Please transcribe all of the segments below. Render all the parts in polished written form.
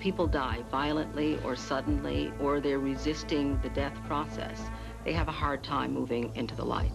people die violently or suddenly, or they're resisting the death process, they have a hard time moving into the light.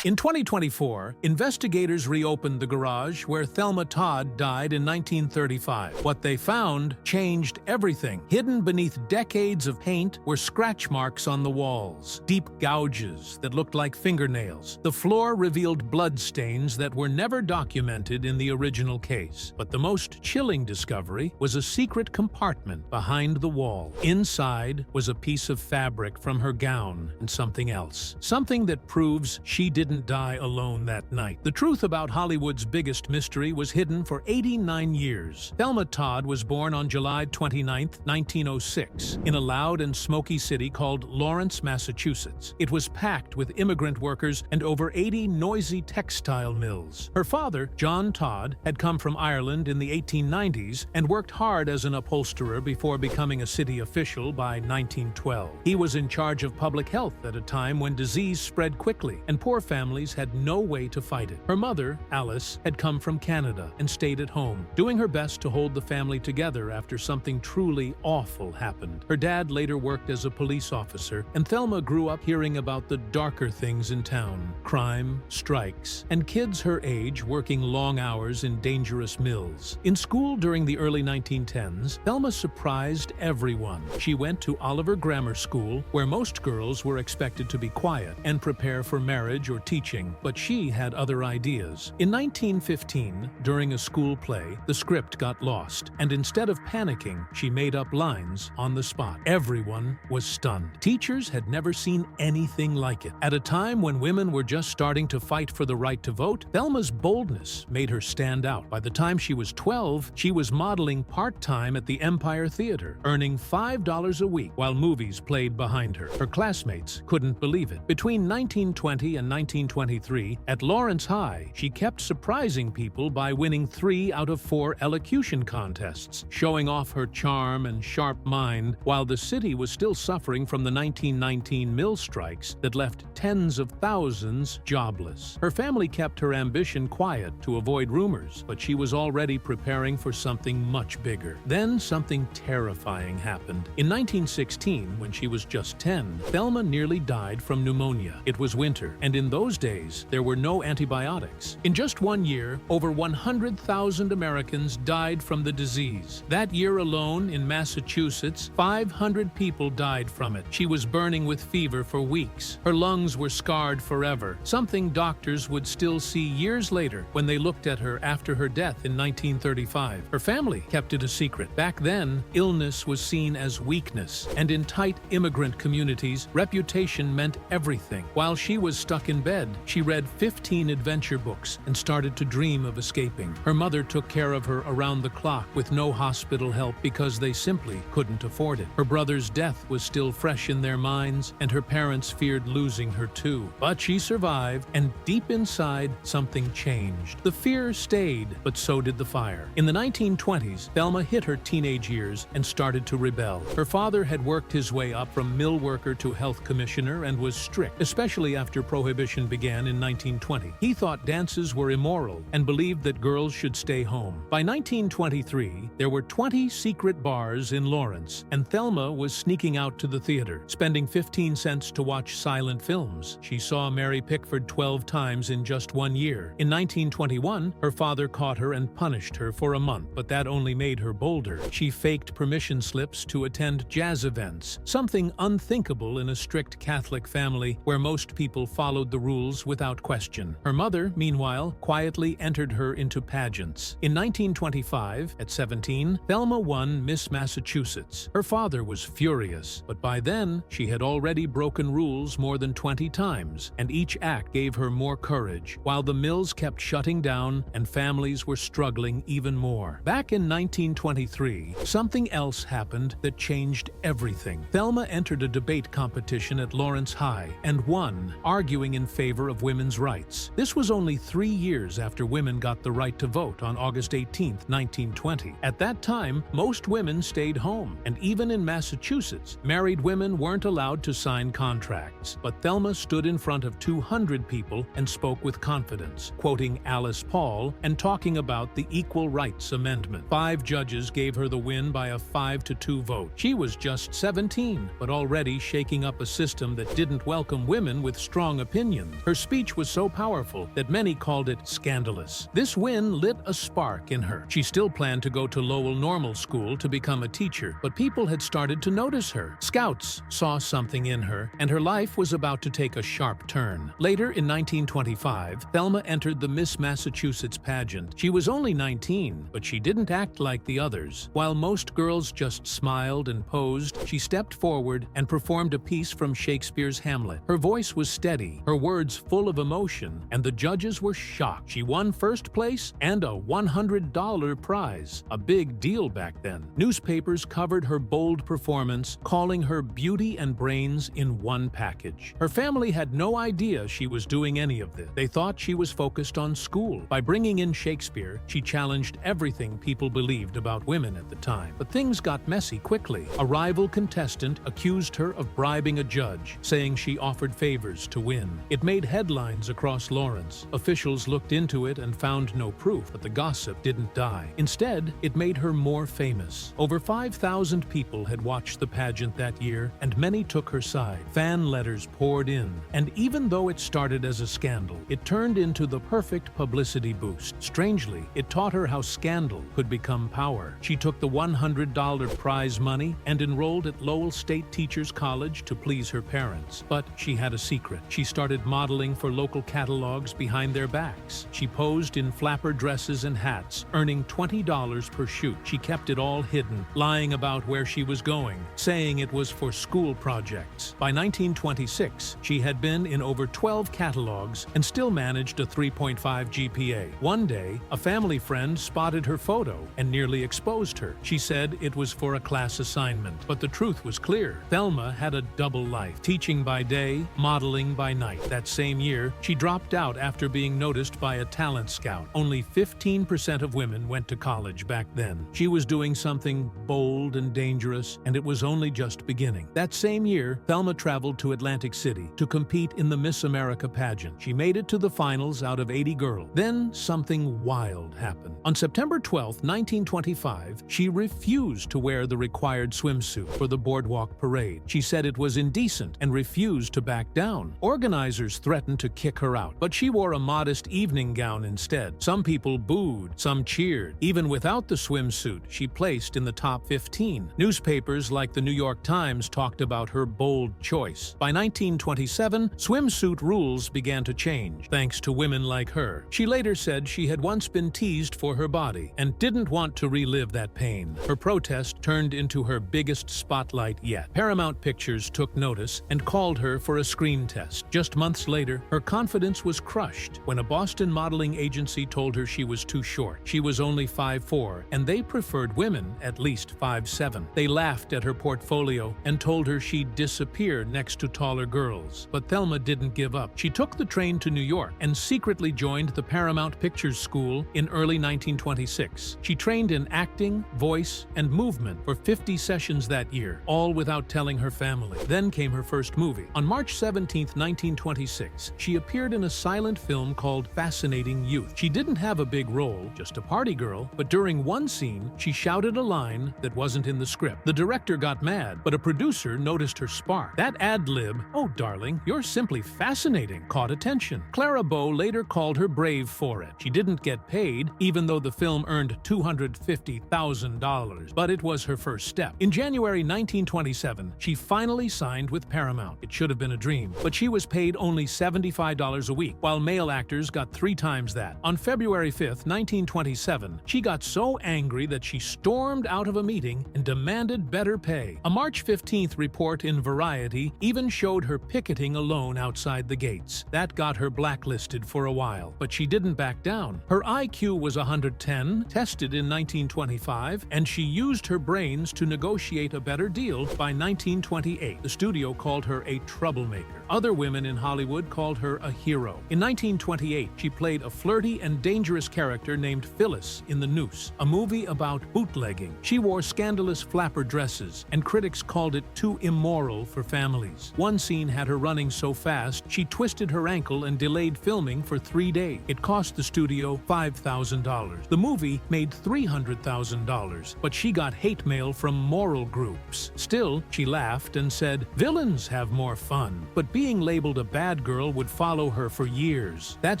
In 2024, investigators reopened the garage where Thelma Todd died in 1935. What they found changed everything. Hidden beneath decades of paint were scratch marks on the walls, deep gouges that looked like fingernails. The floor revealed bloodstains that were never documented in the original case. But the most chilling discovery was a secret compartment behind the wall. Inside was a piece of fabric from her gown and something else. Something that proves she didn't die alone that night. The truth about Hollywood's biggest mystery was hidden for 89 years. Thelma Todd was born on July 29, 1906, in a loud and smoky city called Lawrence, Massachusetts. It was packed with immigrant workers and over 80 noisy textile mills. Her father, John Todd, had come from Ireland in the 1890s and worked hard as an upholsterer before becoming a city official by 1912. He was in charge of public health at a time when disease spread quickly and poor families had no way to fight it. Her mother, Alice, had come from Canada and stayed at home, doing her best to hold the family together after something truly awful happened. Her dad later worked as a police officer, and Thelma grew up hearing about the darker things in town: crime, strikes, and kids her age working long hours in dangerous mills. In school during the early 1910s, Thelma surprised everyone. She went to Oliver Grammar School, where most girls were expected to be quiet and prepare for marriage or teaching, but she had other ideas. In 1915, during a school play, the script got lost, and instead of panicking, she made up lines on the spot. Everyone was stunned. Teachers had never seen anything like it. At a time when women were just starting to fight for the right to vote, Thelma's boldness made her stand out. By the time she was 12, she was modeling part-time at the Empire Theater, earning $5 a week while movies played behind her. Her classmates couldn't believe it. Between 1920 and 1923, at Lawrence High, she kept surprising people by winning 3 out of 4 elocution contests, showing off her charm and sharp mind while the city was still suffering from the 1919 mill strikes that left tens of thousands jobless. Her family kept her ambition quiet to avoid rumors, but she was already preparing for something much bigger. Then something terrifying happened. In 1916, when she was just 10, Thelma nearly died from pneumonia. It was winter, and in those days, there were no antibiotics. In just 1 year, over 100,000 Americans died from the disease. That year alone, in Massachusetts, 500 people died from it. She was burning with fever for weeks. Her lungs were scarred forever, something doctors would still see years later when they looked at her after her death in 1935. Her family kept it a secret. Back then, illness was seen as weakness, and in tight immigrant communities, reputation meant everything. While she was stuck in bed, she read 15 adventure books and started to dream of escaping. Her mother took care of her around the clock with no hospital help because they simply couldn't afford it. Her brother's death was still fresh in their minds, and her parents feared losing her too. But she survived, and deep inside, something changed. The fear stayed, but so did the fire. In the 1920s, Thelma hit her teenage years and started to rebel. Her father had worked his way up from mill worker to health commissioner and was strict, especially after Prohibition began in 1920. He thought dances were immoral and believed that girls should stay home. By 1923, there were 20 secret bars in Lawrence, and Thelma was sneaking out to the theater, spending 15 cents to watch silent films. She saw Mary Pickford 12 times in just 1 year. In 1921, her father caught her and punished her for a month, but that only made her bolder. She faked permission slips to attend jazz events, something unthinkable in a strict Catholic family where most people followed the rules without question. Her mother, meanwhile, quietly entered her into pageants. In 1925, at 17, Thelma won Miss Massachusetts. Her father was furious, but by then, she had already broken rules more than 20 times, and each act gave her more courage, while the mills kept shutting down and families were struggling even more. Back in 1923, something else happened that changed everything. Thelma entered a debate competition at Lawrence High and won, arguing in favor favor of women's rights. This was only 3 years after women got the right to vote on August 18, 1920. At that time, most women stayed home, and even in Massachusetts, married women weren't allowed to sign contracts. But Thelma stood in front of 200 people and spoke with confidence, quoting Alice Paul and talking about the Equal Rights Amendment. 5 judges gave her the win by a 5-2 vote. She was just 17, but already shaking up a system that didn't welcome women with strong opinions. Her speech was so powerful that many called it scandalous. This win lit a spark in her. She still planned to go to Lowell Normal School to become a teacher, but people had started to notice her. Scouts saw something in her, and her life was about to take a sharp turn. Later, in 1925, Thelma entered the Miss Massachusetts pageant. She was only 19, but she didn't act like the others. While most girls just smiled and posed, she stepped forward and performed a piece from Shakespeare's Hamlet. Her voice was steady, her words full of emotion, and the judges were shocked. She won first place and a $100 prize, a big deal back then. Newspapers covered her bold performance, calling her beauty and brains in one package. Her family had no idea she was doing any of this. They thought she was focused on school. By bringing in Shakespeare, she challenged everything people believed about women at the time. But things got messy quickly. A rival contestant accused her of bribing a judge, saying she offered favors to win. It made headlines across Lawrence. Officials looked into it and found no proof, but the gossip didn't die. Instead, it made her more famous. Over 5,000 people had watched the pageant that year, and many took her side. Fan letters poured in, and even though it started as a scandal, it turned into the perfect publicity boost. Strangely, it taught her how scandal could become power. She took the $100 prize money and enrolled at Lowell State Teachers College to please her parents. But she had a secret. She started modeling for local catalogs behind their backs. She posed in flapper dresses and hats, earning $20 per shoot. She kept it all hidden, lying about where she was going, saying it was for school projects. By 1926, she had been in over 12 catalogs and still managed a 3.5 GPA. One day, a family friend spotted her photo and nearly exposed her. She said it was for a class assignment, but the truth was clear. Thelma had a double life, teaching by day, modeling by night. That same year, she dropped out after being noticed by a talent scout. Only 15% of women went to college back then. She was doing something bold and dangerous, and it was only just beginning. That same year, Thelma traveled to Atlantic City to compete in the Miss America pageant. She made it to the finals out of 80 girls. Then something wild happened. On September 12, 1925, she refused to wear the required swimsuit for the boardwalk parade. She said it was indecent and refused to back down. Organizers threatened to kick her out, but she wore a modest evening gown instead. Some people booed, some cheered. Even without the swimsuit, she placed in the top 15. Newspapers like the New York Times talked about her bold choice. By 1927, swimsuit rules began to change, thanks to women like her. She later said she had once been teased for her body and didn't want to relive that pain. Her protest turned into her biggest spotlight yet. Paramount Pictures took notice and called her for a screen test. Just months later, her confidence was crushed when a Boston modeling agency told her she was too short. She was only 5'4", and they preferred women at least 5'7". They laughed at her portfolio and told her she'd disappear next to taller girls. But Thelma didn't give up. She took the train to New York and secretly joined the Paramount Pictures School in early 1926. She trained in acting, voice, and movement for 50 sessions that year, all without telling her family. Then came her first movie. On March 17, 1926, she appeared in a silent film called Fascinating Youth. She didn't have a big role, just a party girl, but during one scene, she shouted a line that wasn't in the script. The director got mad, but a producer noticed her spark. That ad-lib, "Oh, darling, you're simply fascinating," caught attention. Clara Bow later called her brave for it. She didn't get paid, even though the film earned $250,000, but it was her first step. In January 1927, she finally signed with Paramount. It should have been a dream, but she was paid only $75 a week, while male actors got 3 times that. On February 5, 1927, she got so angry that she stormed out of a meeting and demanded better pay. A March 15th report in Variety even showed her picketing alone outside the gates. That got her blacklisted for a while, but she didn't back down. Her IQ was 110, tested in 1925, and she used her brains to negotiate a better deal by 1928. The studio called her a troublemaker. Other women in Hollywood Hollywood called her a hero. In 1928, she played a flirty and dangerous character named Phyllis in The Noose, a movie about bootlegging. She wore scandalous flapper dresses, and critics called it too immoral for families. One scene had her running so fast, she twisted her ankle and delayed filming for 3 days. It cost the studio $5,000. The movie made $300,000, but she got hate mail from moral groups. Still, she laughed and said, "Villains have more fun." But being labeled a bad girl would follow her for years. That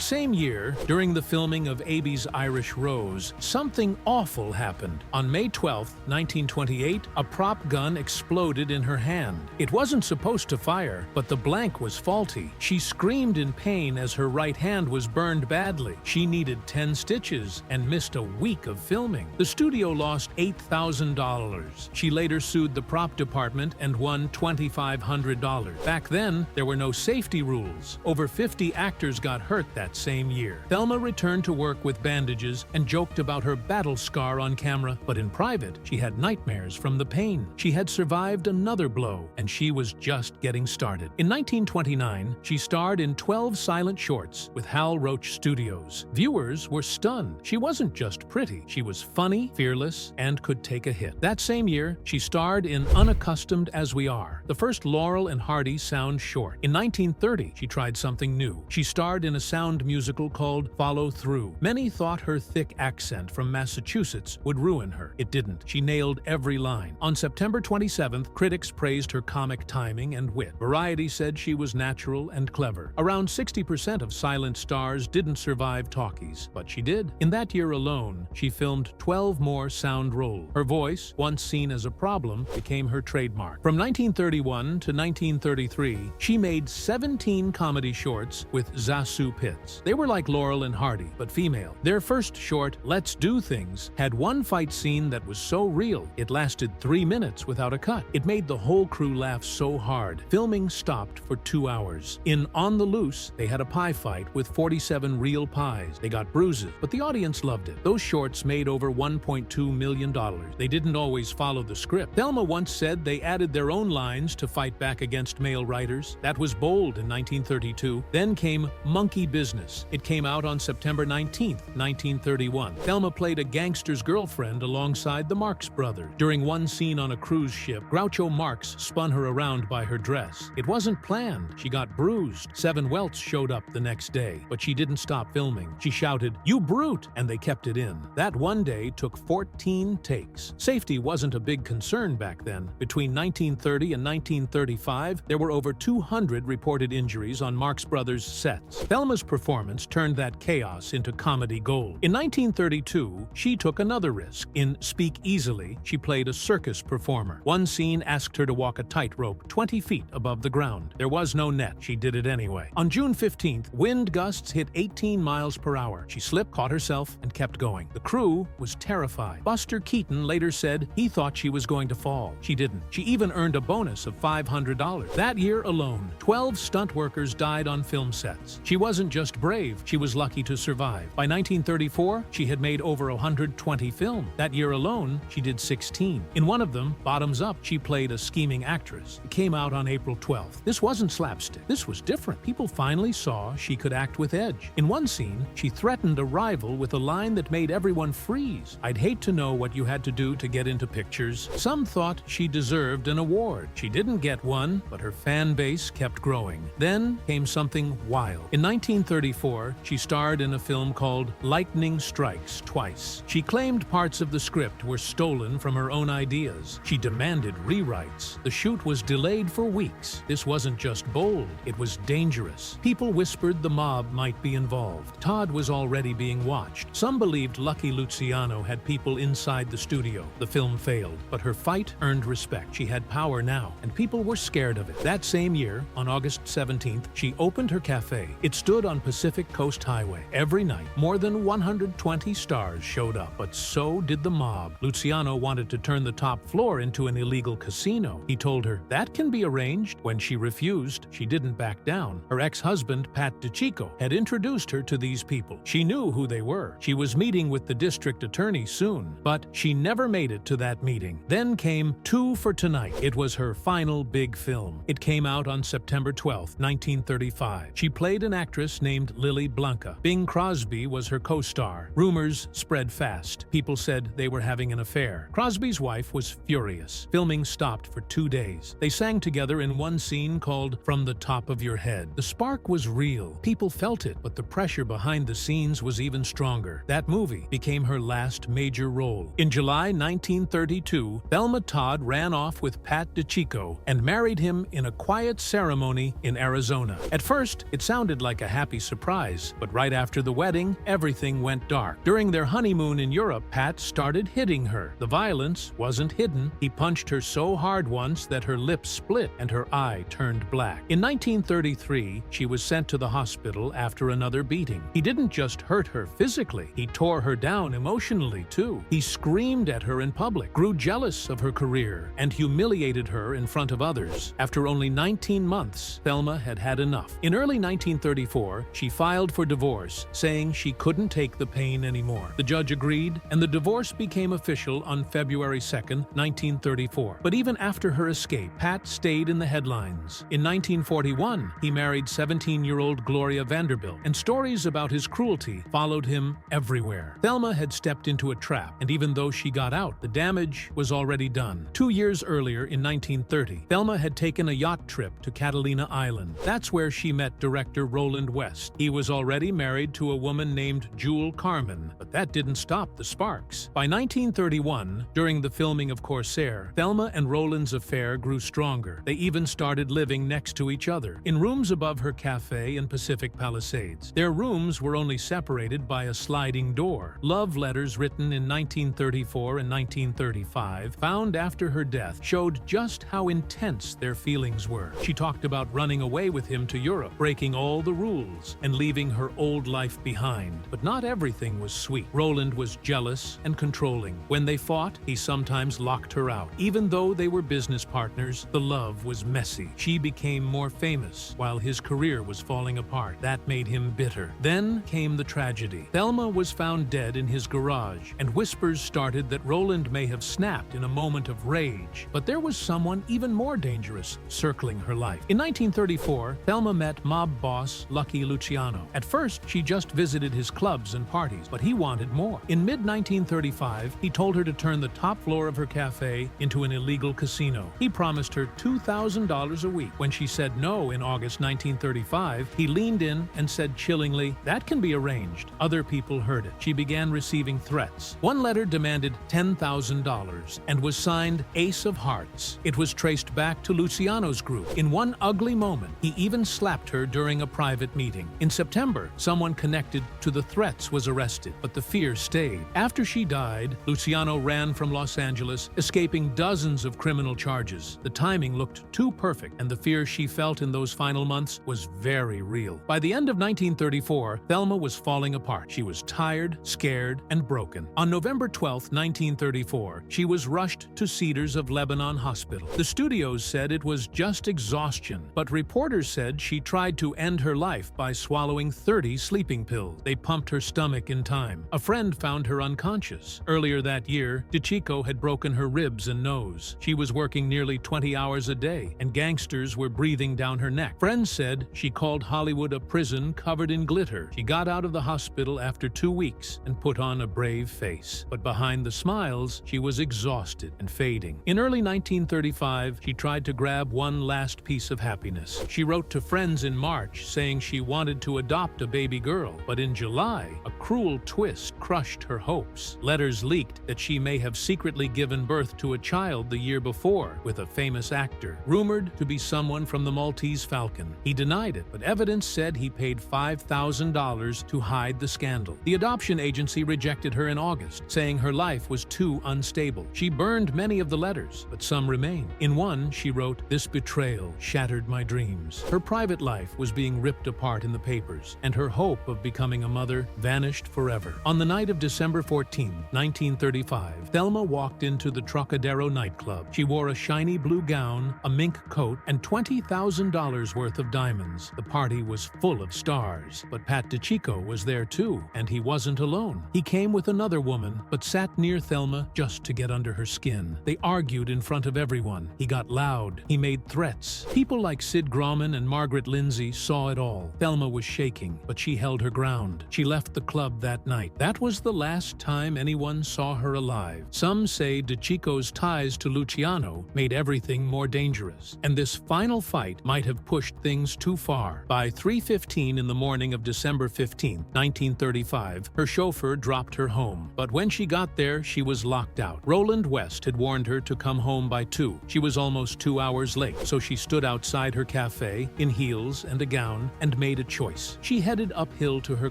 same year, during the filming of Abbey's Irish Rose, something awful happened. On May 12, 1928, a prop gun exploded in her hand. It wasn't supposed to fire, but the blank was faulty. She screamed in pain as her right hand was burned badly. She needed 10 stitches and missed a week of filming. The studio lost $8,000. She later sued the prop department and won $2,500. Back then, there were no safety rules. Over 50 actors got hurt that same year. Thelma returned to work with bandages and joked about her battle scar on camera, but in private, she had nightmares from the pain. She had survived another blow, and she was just getting started. In 1929, she starred in 12 silent shorts with Hal Roach Studios. Viewers were stunned. She wasn't just pretty, she was funny, fearless, and could take a hit. That same year, she starred in Unaccustomed as We Are, the first Laurel and Hardy sound short. In 1930, she tried something new. She starred in a sound musical called Follow Through. Many thought her thick accent from Massachusetts would ruin her. It didn't. She nailed every line. On September 27th, critics praised her comic timing and wit. Variety said she was natural and clever. Around 60% of silent stars didn't survive talkies, but she did. In that year alone, she filmed 12 more sound roles. Her voice, once seen as a problem, became her trademark. From 1931 to 1933, she made 17 comedy shorts with Zasu Pitts. They were like Laurel and Hardy, but female. Their first short, Let's Do Things, had one fight scene that was so real, it lasted 3 minutes without a cut. It made the whole crew laugh so hard. Filming stopped for 2 hours. In On the Loose, they had a pie fight with 47 real pies. They got bruises, but the audience loved it. Those shorts made over $1.2 million. They didn't always follow the script. Thelma once said they added their own lines to fight back against male writers. That was bold in 1932. Then came Monkey Business. It came out on September 19, 1931. Thelma played a gangster's girlfriend alongside the Marx Brothers. During one scene on a cruise ship, Groucho Marx spun her around by her dress. It wasn't planned. She got bruised. Seven welts showed up the next day, but she didn't stop filming. She shouted, "You brute!" and they kept it in. That one day took 14 takes. Safety wasn't a big concern back then. Between 1930 and 1935, there were over 200 reported injuries on Marx Brothers sets. Thelma's performance turned that chaos into comedy gold. In 1932, she took another risk. In Speak Easily, she played a circus performer. One scene asked her to walk a tightrope 20 feet above the ground. There was no net. She did it anyway. On June 15th, wind gusts hit 18 miles per hour. She slipped, caught herself, and kept going. The crew was terrified. Buster Keaton later said he thought she was going to fall. She didn't. She even earned a bonus of $500. That year alone, 12 stunt workers died on film sets. She wasn't just brave, she was lucky to survive. By 1934, she had made over 120 films. That year alone, she did 16. In one of them, Bottoms Up, she played a scheming actress. It came out on April 12th. This wasn't slapstick. This was different. People finally saw she could act with edge. In one scene, she threatened a rival with a line that made everyone freeze. "I'd hate to know what you had to do to get into pictures." Some thought she deserved an award. She didn't get one, but her fan base kept growing. Then came something wild. In 1934, she starred in a film called Lightning Strikes Twice. She claimed parts of the script were stolen from her own ideas. She demanded rewrites. The shoot was delayed for weeks. This wasn't just bold, it was dangerous. People whispered the mob might be involved. Todd was already being watched. Some believed Lucky Luciano had people inside the studio. The film failed, but her fight earned respect. She had power now, and people were scared of it. That same year, on August 17th, she opened her cafe. It stood on Pacific Coast Highway. Every night, more than 120 stars showed up, but so did the mob. Luciano wanted to turn the top floor into an illegal casino. He told her that can be arranged. When she refused, she didn't back down. Her ex-husband, Pat DiCicco, had introduced her to these people. She knew who they were. She was meeting with the district attorney soon, but she never made it to that meeting. Then came Two for Tonight. It was her final big film. It came out on September 12, 1935. She played an actress named Lily Blanca. Bing Crosby was her co-star. Rumors spread fast. People said they were having an affair. Crosby's wife was furious. Filming stopped for 2 days. They sang together in one scene called From the Top of Your Head. The spark was real. People felt it, but the pressure behind the scenes was even stronger. That movie became her last major role. In July 1932, Thelma Todd ran off with Pat DiCicco and married him in a quiet ceremony in Arizona. At first, it sounded like a happy surprise, but right after the wedding, everything went dark. During their honeymoon in Europe, Pat started hitting her. The violence wasn't hidden. He punched her so hard once that her lips split and her eye turned black. In 1933, she was sent to the hospital after another beating. He didn't just hurt her physically, he tore her down emotionally too. He screamed at her in public, grew jealous of her career, and humiliated her in front of others. After only 19 months, Thelma had had enough. In early 1934, she filed for divorce, saying she couldn't take the pain anymore. The judge agreed, and the divorce became official on February 2, 1934. But even after her escape, Pat stayed in the headlines. In 1941, he married 17-year-old Gloria Vanderbilt, and stories about his cruelty followed him everywhere. Thelma had stepped into a trap, and even though she got out, the damage was already done. 2 years earlier, in 1930, Thelma had taken a yacht trip to Catalina Island. That's where she met director Roland West. He was already married to a woman named Jewel Carmen, but that didn't stop the sparks. By 1931, during the filming of Corsair, Thelma and Roland's affair grew stronger. They even started living next to each other, in rooms above her cafe in Pacific Palisades. Their rooms were only separated by a sliding door. Love letters written in 1934 and 1935, found after her death, showed just how intense their feelings were. She talked about running away with him to Europe, breaking all the rules, and leaving her old life behind. But not everything was sweet. Roland was jealous and controlling. When they fought, he sometimes locked her out. Even though they were business partners, the love was messy. She became more famous, while his career was falling apart. That made him bitter. Then came the tragedy. Thelma was found dead in his garage, and whispers started that Roland may have snapped in a moment of rage. But there was someone even more dangerous circling her life. In 1934, Thelma met mob boss Lucky Luciano. At first, she just visited his clubs and parties, but he wanted more. In mid-1935, he told her to turn the top floor of her cafe into an illegal casino. He promised her $2,000 a week. When she said no in August 1935, he leaned in and said chillingly, "That can be arranged." Other people heard it. She began receiving threats. One letter demanded $10,000 and was signed Ace of Hearts. It was traced back to Luciano's group. In one ugly moment, he even slapped her during a private meeting. In September, someone connected to the threats was arrested, but the fear stayed. After she died, Luciano ran from Los Angeles, escaping dozens of criminal charges. The timing looked too perfect, and the fear she felt in those final months was very real. By the end of 1934, Thelma was falling apart. She was tired, scared, and broken. On November 12, 1934, she was rushed to Cedars of Lebanon Hospital. The studios said it was just exhaustion, but reporters said she tried to end her life by swallowing 30 sleeping pills. They pumped her stomach in time. A friend found her unconscious. Earlier that year, DiCicco had broken her ribs and nose. She was working nearly 20 hours a day, and gangsters were breathing down her neck. Friends said she called Hollywood a prison covered in glitter. She got out of the hospital after 2 weeks and put on a brave face. But behind the smiles, she was exhausted and fading. In early 1935, she tried to grab one last piece of happiness. She wrote to friends in March saying she wanted to adopt a baby girl, but in July, a cruel twist crushed her hopes. Letters leaked that she may have secretly given birth to a child the year before with a famous actor, rumored to be someone from the Maltese Falcon. He denied it, but evidence said he paid $5,000 to hide the scandal. The adoption agency rejected her in August, saying her life was too unstable. She burned many of the letters, but some remain. In one, she wrote, "This betrayal shattered my dreams." Her private life was being ripped apart in the papers, and her hope of becoming a mother vanished forever. On the night of December 14, 1935, Thelma walked into the Trocadero nightclub. She wore a shiny blue gown, a mink coat, and $20,000 worth of diamonds. The party was full of stars, but Pat DiCicco was there too, and he wasn't alone. He came with another woman, but sat near Thelma just to get under her skin. They argued in front of everyone. He got loud. He made threats. People like Sid Grauman Bowman and Margaret Lindsay saw it all. Thelma was shaking, but she held her ground. She left the club that night. That was the last time anyone saw her alive. Some say DeCicco's ties to Luciano made everything more dangerous, and this final fight might have pushed things too far. By 3:15 in the morning of December 15, 1935, her chauffeur dropped her home. But when she got there, she was locked out. Roland West had warned her to come home by 2. She was almost 2 hours late, so she stood outside her cafe in heels and a gown and made a choice. She headed uphill to her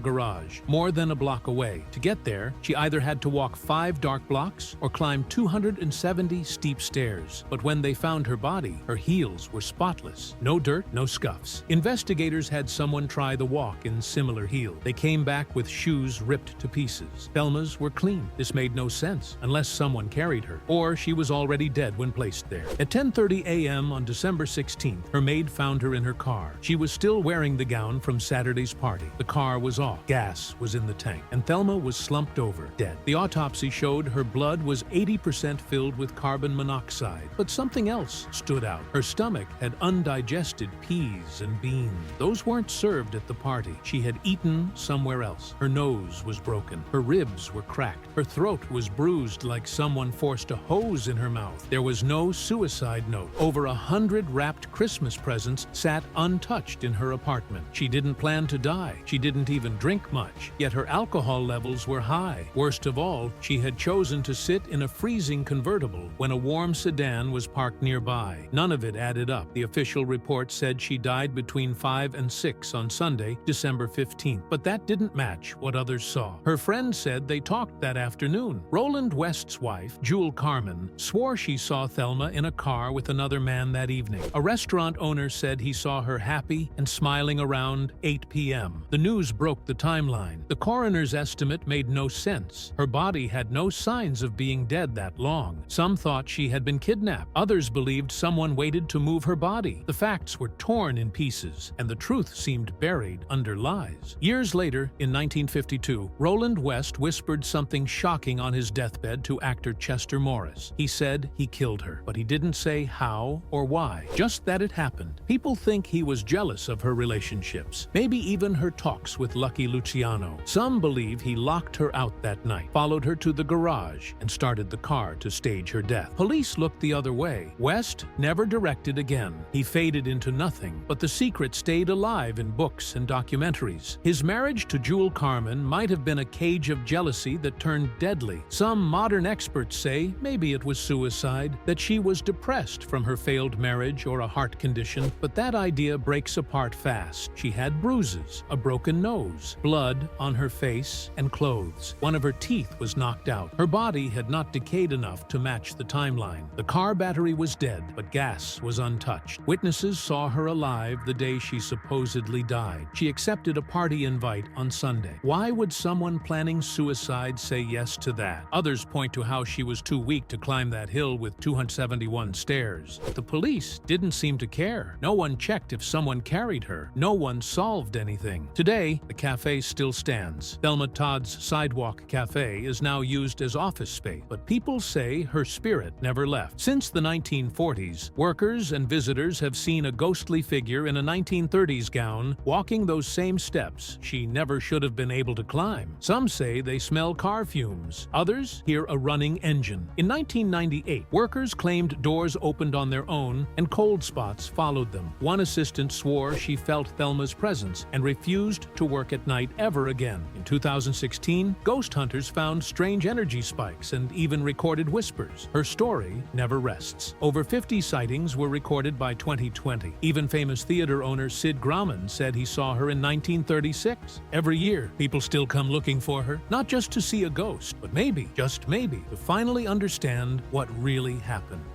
garage, more than a block away. To get there, she either had to walk 5 dark blocks or climb 270 steep stairs. But when they found her body, her heels were spotless. No dirt, no scuffs. Investigators had someone try the walk in similar heels. They came back with shoes ripped to pieces. Thelma's were clean. This made no sense, unless someone carried her, or she was already dead when placed there. At 10:30 a.m. on December 16th, her maid found her in her car. She was still wearing the gown from Saturday's party. The car was off. Gas was in the tank, and Thelma was slumped over, dead. The autopsy showed her blood was 80% filled with carbon monoxide, but something else stood out. Her stomach had undigested peas and beans. Those weren't served at the party. She had eaten somewhere else. Her nose was broken. Her ribs were cracked. Her throat was bruised like someone forced a hose in her mouth. There was no suicide note. Over 100 wrapped Christmas presents sat untouched in her apartment. She didn't plan to die. She didn't even drink much, yet her alcohol levels were high. Worst of all, she had chosen to sit in a freezing convertible when a warm sedan was parked nearby. None of it added up. The official report said she died between 5 and 6 on Sunday, December 15th, but that didn't match what others saw. Her friend said they talked that afternoon. Roland West's wife, Jewel Carmen, swore she saw Thelma in a car with another man that evening. A restaurant owner said he saw her happy and smiling around 8 p.m. The news broke the timeline. The coroner's estimate made no sense. Her body had no signs of being dead that long. Some thought she had been kidnapped. Others believed someone waited to move her body. The facts were torn in pieces, and the truth seemed buried under lies. Years later, in 1952, Roland West whispered something shocking on his deathbed to actor Chester Morris. He said he killed her, but he didn't say how or why, just that it happened. People think he was jealous of her relationships, maybe even her talks with Lucky Luciano. Some believe he locked her out that night, followed her to the garage, and started the car to stage her death. Police looked the other way. West never directed again. He faded into nothing, but the secret stayed alive in books and documentaries. His marriage to Jewel Carmen might have been a cage of jealousy that turned deadly. Some modern experts say maybe it was suicide, that she was depressed from her failed marriage or a heart condition, but that idea breaks apart fast. She had bruises, a broken nose, blood on her face and clothes. One of her teeth was knocked out. Her body had not decayed enough to match the timeline. The car battery was dead, but gas was untouched. Witnesses saw her alive the day she supposedly died. She accepted a party invite on Sunday. Why would someone planning suicide say yes to that? Others point to how she was too weak to climb that hill with 271 stairs. But the police didn't seem to care. No one checked if someone carried her. No one solved anything. Today, the cafe still stands. Thelma Todd's Sidewalk Cafe is now used as office space, but people say her spirit never left. Since the 1940s, workers and visitors have seen a ghostly figure in a 1930s gown walking those same steps she never should have been able to climb. Some say they smell car fumes. Others hear a running engine. In 1998, workers claimed doors opened on their own and cold spots followed them. One assistant swore she felt Thelma's presence and refused to work at night ever again. In 2016, ghost hunters found strange energy spikes and even recorded whispers. Her story never rests. Over 50 sightings were recorded by 2020. Even famous theater owner Sid Grauman said he saw her in 1936. Every year, people still come looking for her, not just to see a ghost, but maybe, just maybe, to finally understand what really happened.